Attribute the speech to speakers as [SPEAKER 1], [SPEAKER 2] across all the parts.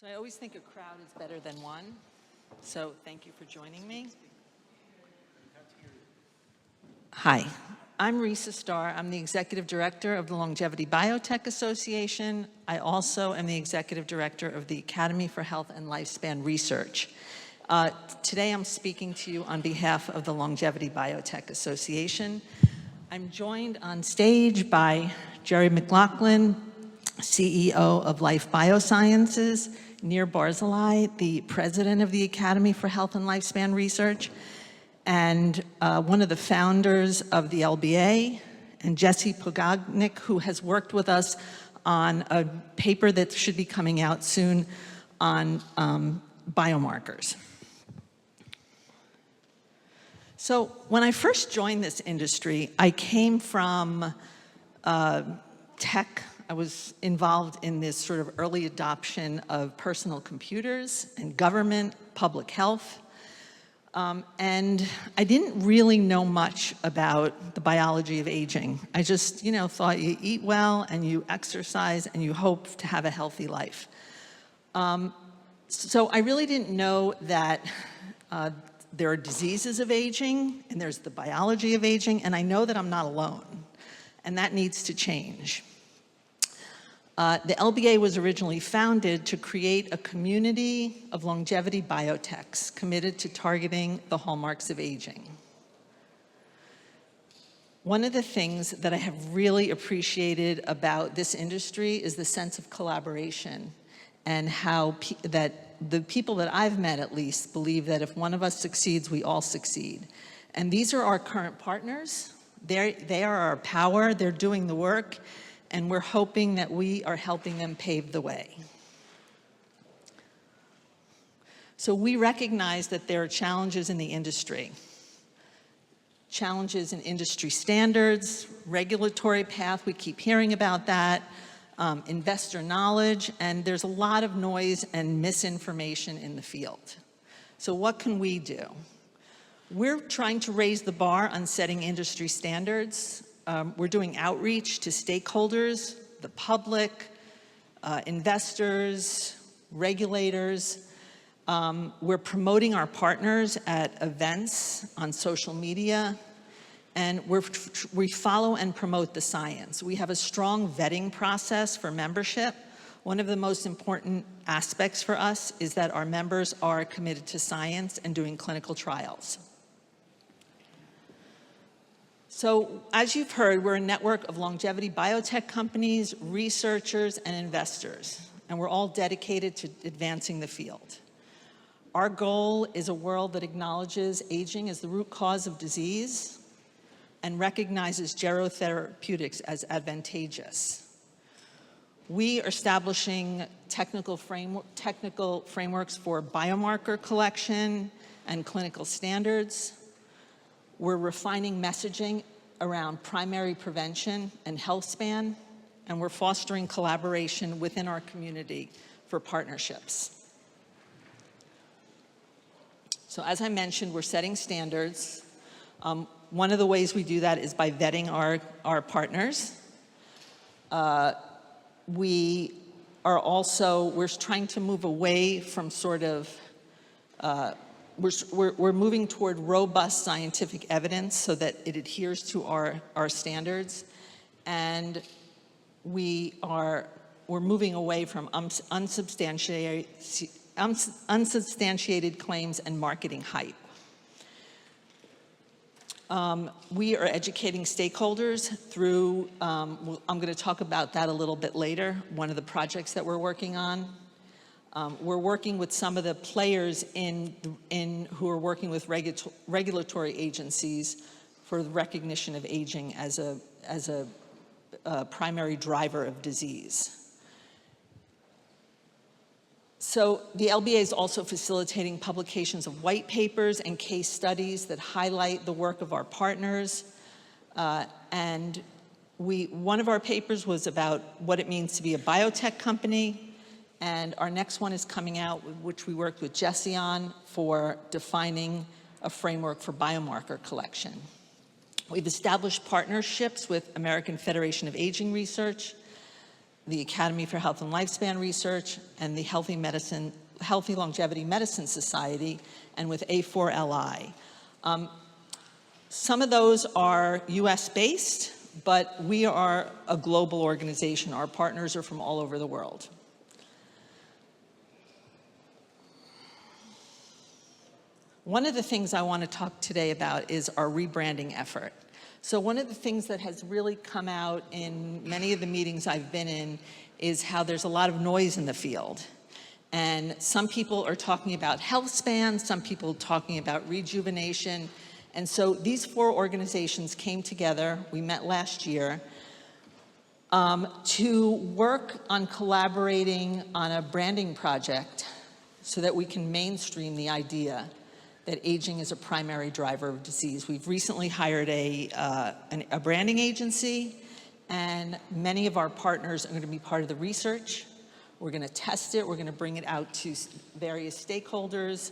[SPEAKER 1] So I always think a crowd is better than one. So thank you for joining me. Hi, I'm Risa Starr. I'm the Executive Director of the Longevity Biotech Association. I also am the Executive Director of the Academy for Health and Lifespan Research. Today I'm speaking to you on behalf of the Longevity Biotech Association. I'm joined on stage by Jerry McLaughlin, CEO of Life Biosciences, Nir Barzilai, the President of the Academy for Health and Lifespan Research, and one of the founders of the LBA, and Jesse Pogagnik, who has worked with us on a paper that should be coming out soon on biomarkers. So when I first joined this industry, I came from tech. I was involved in this sort of early adoption of personal computers and government, public health. And I didn't really know much about the biology of aging. I just, thought you eat well and you exercise and you hope to have a healthy life. So I really didn't know that there are diseases of aging and there's the biology of aging, and I know that I'm not alone, and that needs to change. The LBA was originally founded to create a community of longevity biotechs committed to targeting the hallmarks of aging. One of the things that I have really appreciated about this industry is the sense of collaboration, and how that the people that I've met, at least, believe that if one of us succeeds, we all succeed. And these are our current partners. They are our power. They're doing the work. And we're hoping that we are helping them pave the way. So we recognize that there are challenges in the industry. Challenges in industry standards, regulatory path, we keep hearing about that, investor knowledge, and there's a lot of noise and misinformation in the field. So what can we do? We're trying to raise the bar on setting industry standards. We're doing outreach to stakeholders, the public, investors, regulators. We're promoting our partners at events on social media, and we follow and promote the science. We have a strong vetting process for membership. One of the most important aspects for us is that our members are committed to science and doing clinical trials. So, as you've heard, we're a network of longevity biotech companies, researchers, and investors, and we're all dedicated to advancing the field. Our goal is a world that acknowledges aging as the root cause of disease and recognizes gerotherapeutics as advantageous. We are establishing technical frameworks for biomarker collection and clinical standards. We're refining messaging around primary prevention and health span, and we're fostering collaboration within our community for partnerships. So as I mentioned, we're setting standards. One of the ways we do that is by vetting our partners. We're trying to move away from sort of we're moving toward robust scientific evidence so that it adheres to our standards, and we're moving away from unsubstantiated claims and marketing hype. We are educating stakeholders through, I'm going to talk about that a little bit later, one of the projects that we're working on. We're working with some of the players who are working with regulatory agencies for the recognition of aging as a primary driver of disease. So the LBA is also facilitating publications of white papers and case studies that highlight the work of our partners. And one of our papers was about what it means to be a biotech company. And our next one is coming out, which we worked with Jesse on, for defining a framework for biomarker collection. We've established partnerships with American Federation of Aging Research, the Academy for Health and Lifespan Research, and the Healthy Longevity Medicine Society, and with A4LI. Some of those are US-based, but we are a global organization. Our partners are from all over the world. One of the things I want to talk today about is our rebranding effort. So one of the things that has really come out in many of the meetings I've been in is how there's a lot of noise in the field. And some people are talking about health span, some people talking about rejuvenation. And so these 4 organizations came together, we met last year, to work on collaborating on a branding project so that we can mainstream the idea that aging is a primary driver of disease. We've recently hired a branding agency, and many of our partners are going to be part of the research. We're going to test it, we're going to bring it out to various stakeholders,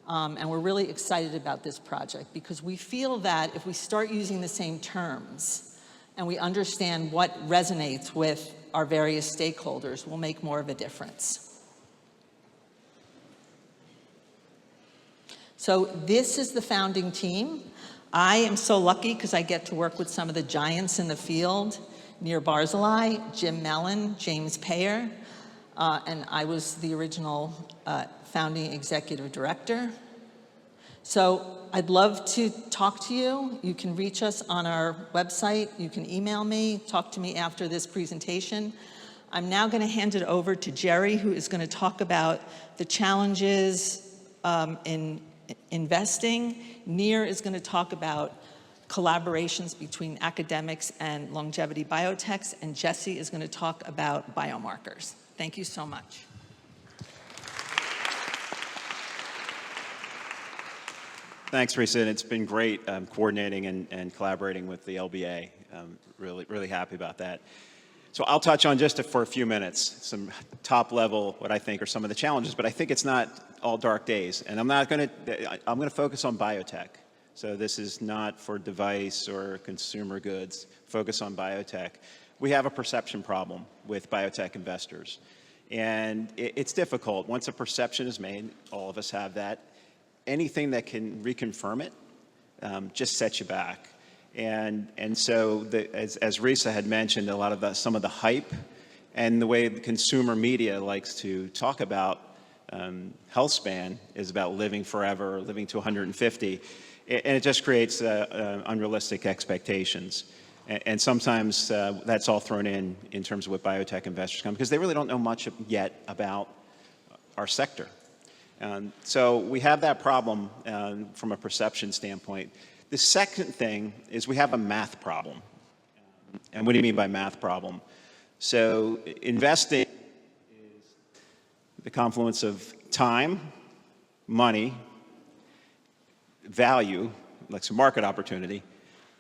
[SPEAKER 1] and we're really excited about this project because we feel that if we start using the same terms and we understand what resonates with our various stakeholders, we'll make more of a difference. So this is the founding team. I am so lucky because I get to work with some of the giants in the field, Nir Barzilai, Jim Mellon, James Payer, and I was the original founding executive director. So I'd love to talk to you. You can reach us on our website. You can email me, talk to me after this presentation. I'm now going to hand it over to Jerry, who is going to talk about the challenges in investing. Nir is going to talk about collaborations between academics and Longevity Biotechs, and Jesse is going to talk about biomarkers. Thank you so much.
[SPEAKER 2] Thanks, Risa. It's been great coordinating and collaborating with the LBA. Really happy about that. So I'll touch on just for a few minutes some top level what I think are some of the challenges, but I think it's not all dark days. And I'm going to focus on biotech. So this is not for device or consumer goods. Focus on biotech. We have a perception problem with biotech investors. And it's difficult. Once a perception is made, all of us have that. Anything that can reconfirm it just sets you back. And so, as Risa had mentioned, a lot of some of the hype and the way the consumer media likes to talk about health span is about living forever, living to 150, and it just creates unrealistic expectations. And sometimes that's all thrown in terms of what biotech investors come, because they really don't know much yet about our sector. So we have that problem from a perception standpoint. The second thing is we have a math problem. And what do you mean by math problem? So investing is the confluence of time, money, value, like some market opportunity,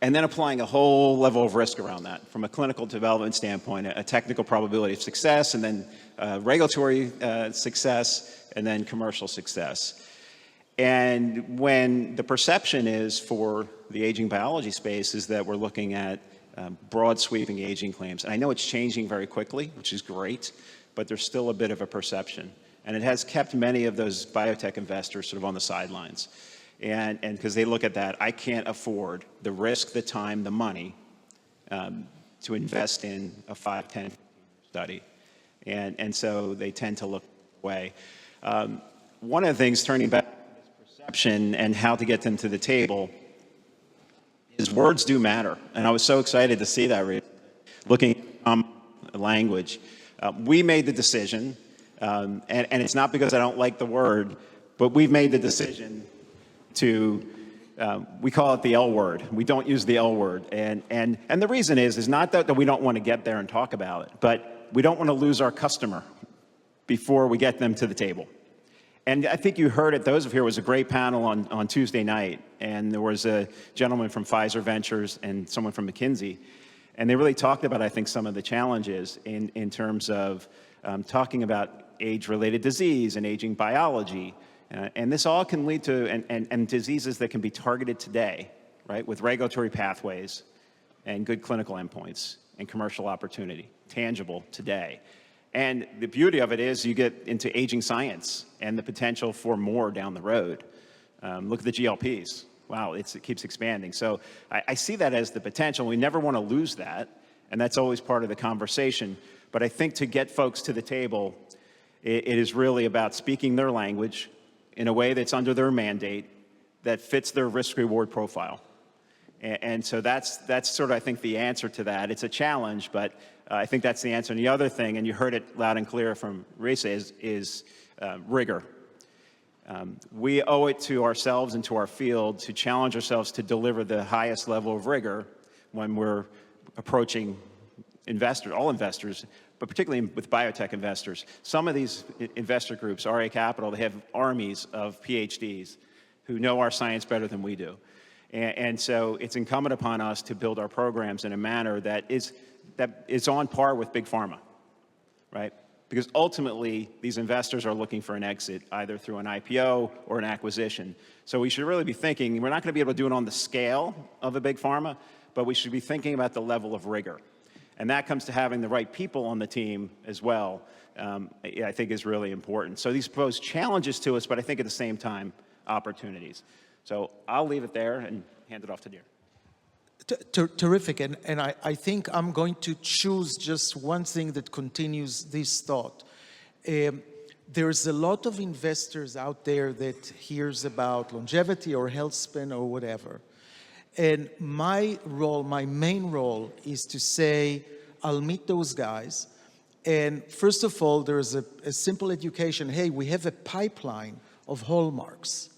[SPEAKER 2] and then applying a whole level of risk around that from a clinical development standpoint, a technical probability of success, and then regulatory success, and then commercial success. And when the perception is for the aging biology space is that we're looking at broad sweeping aging claims. And I know it's changing very quickly, which is great, but there's still a bit of a perception. And it has kept many of those biotech investors sort of on the sidelines. And because they look at that, I can't afford the risk, the time, the money to invest in a 5, 10 study. And so they tend to look away. One of the things, turning back to this perception and how to get them to the table, is words do matter. And I was so excited to see that, looking at language. We made the decision, and it's not because I don't like the word, but we've made the decision to, we call it the L word. We don't use the L word. And the reason is not that we don't want to get there and talk about it, but we don't want to lose our customer before we get them to the table. And I think you heard it, those of here was a great panel on Tuesday night, and there was a gentleman from Pfizer Ventures and someone from McKinsey, and they really talked about, I think, some of the challenges in terms of talking about age-related disease and aging biology. And this all can lead to, and diseases that can be targeted today, right, with regulatory pathways and good clinical endpoints and commercial opportunity. tangible today. And the beauty of it is you get into aging science and the potential for more down the road. Look at the GLPs. Wow, it keeps expanding. So I see that as the potential. We never want to lose that, and that's always part of the conversation. But I think to get folks to the table, it is really about speaking their language in a way that's under their mandate, that fits their risk-reward profile. And so that's sort of, I think, the answer to that. It's a challenge, but I think that's the answer. And the other thing, and you heard it loud and clear from Risa, is rigor. We owe it to ourselves and to our field to challenge ourselves to deliver the highest level of rigor when we're approaching investors, all investors, but particularly with biotech investors. Some of these investor groups, RA Capital, they have armies of PhDs who know our science better than we do. And so it's incumbent upon us to build our programs in a manner that is on par with big pharma, right? Because ultimately, these investors are looking for an exit, either through an IPO or an acquisition. So we should really be thinking, we're not going to be able to do it on the scale of a big pharma, but we should be thinking about the level of rigor. And that comes to having the right people on the team as well, I think is really important. So these pose challenges to us, but I think at the same time, opportunities. So I'll leave it there and hand it off to Dear.
[SPEAKER 3] Terrific, and I think I'm going to choose just one thing that continues this thought. There's a lot of investors out there that hears about longevity or health span or whatever. And my role, my main role, is to say, I'll meet those guys. And first of all, there's a simple education. Hey, we have a pipeline of hallmarks.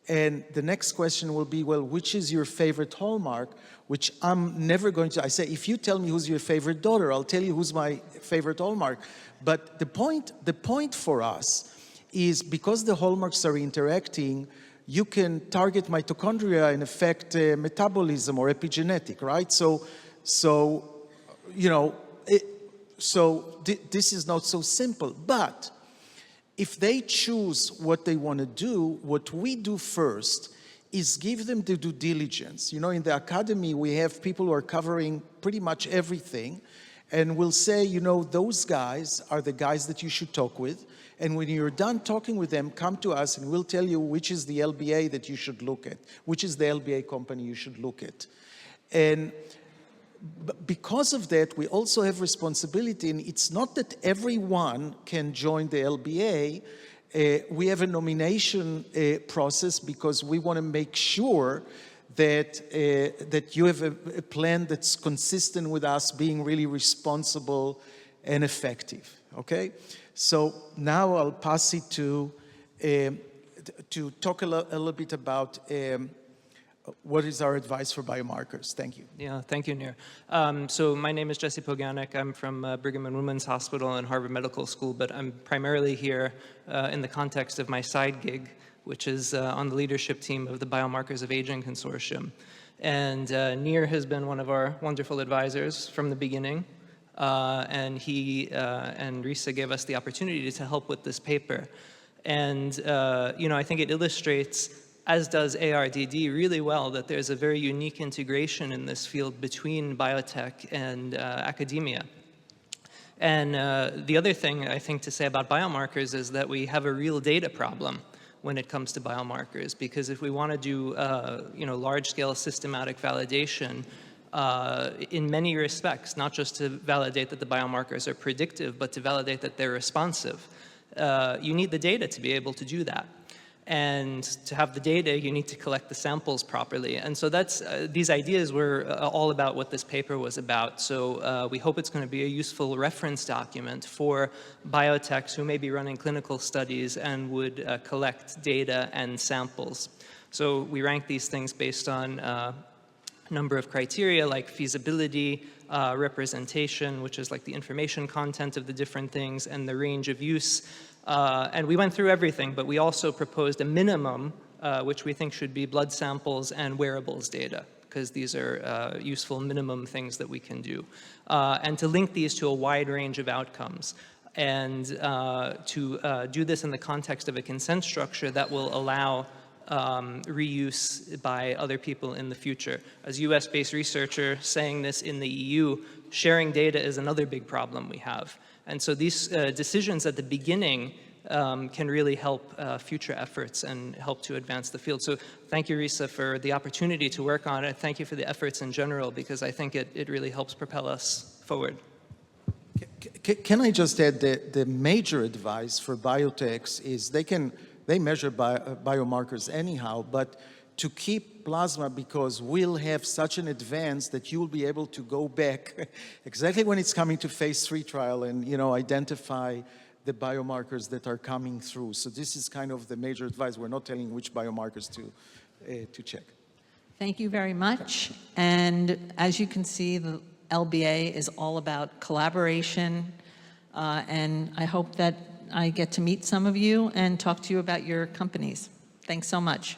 [SPEAKER 3] And the next question will be, well, which is your favorite hallmark? Which I'm never going to, I say, if you tell me who's your favorite daughter, I'll tell you who's my favorite hallmark. But the point for us is because the hallmarks are interacting, you can target mitochondria and affect metabolism or epigenetic, right? So you know, this is not so simple. But if they choose what they want to do, what we do first is give them the due diligence. You know, in the academy, we have people who are covering pretty much everything. And we'll say, you know, those guys are the guys that you should talk with. And when you're done talking with them, come to us and we'll tell you which is the LBA that you should look at, which is the LBA company you should look at. And because of that, we also have responsibility. And it's not that everyone can join the LBA. We have a nomination process because we want to make sure that you have a plan that's consistent with us being really responsible and effective, okay? So now I'll pass it to talk a little bit about what is our advice for biomarkers. Thank you.
[SPEAKER 4] Yeah, thank you, Nir. So my name is Jesse Poganek. I'm from Brigham and Women's Hospital and Harvard Medical School, but I'm primarily here in the context of my side gig, which is on the leadership team of the Biomarkers of Aging Consortium. And Nir has been one of our wonderful advisors from the beginning. And he and Risa gave us the opportunity to help with this paper. And, you know, I think it illustrates, as does ARDD, really well that there's a very unique integration in this field between biotech and academia. And the other thing I think to say about biomarkers is that we have a real data problem when it comes to biomarkers, because if we want to do you know, large-scale systematic validation in many respects, not just to validate that the biomarkers are predictive, but to validate that they're responsive, you need the data to be able to do that. And to have the data, you need to collect the samples properly. And so that's, these ideas were all about what this paper was about. So we hope it's going to be a useful reference document for biotechs who may be running clinical studies and would collect data and samples. So we rank these things based on a number of criteria like feasibility, representation, which is like the information content of the different things, and the range of use. And we went through everything, but we also proposed a minimum, which we think should be blood samples and wearables data, because these are useful minimum things that we can do. And to link these to a wide range of outcomes. And to do this in the context of a consent structure that will allow reuse by other people in the future. As US-based researcher saying this in the EU, sharing data is another big problem we have. And so these decisions at the beginning can really help future efforts and help to advance the field. So thank you, Risa, for the opportunity to work on it. Thank you for the efforts in general, because I think it really helps propel us forward.
[SPEAKER 3] Can I just add that the major advice for biotechs is they measure biomarkers anyhow, but to keep plasma, because we'll have such an advance that you'll be able to go back exactly when it's coming to phase 3 trial and, you know, identify the biomarkers that are coming through. So this is kind of the major advice. We're not telling which biomarkers to check.
[SPEAKER 1] Thank you very much. And as you can see, the LBA is all about collaboration, and I hope that I get to meet some of you and talk to you about your companies. Thanks so much.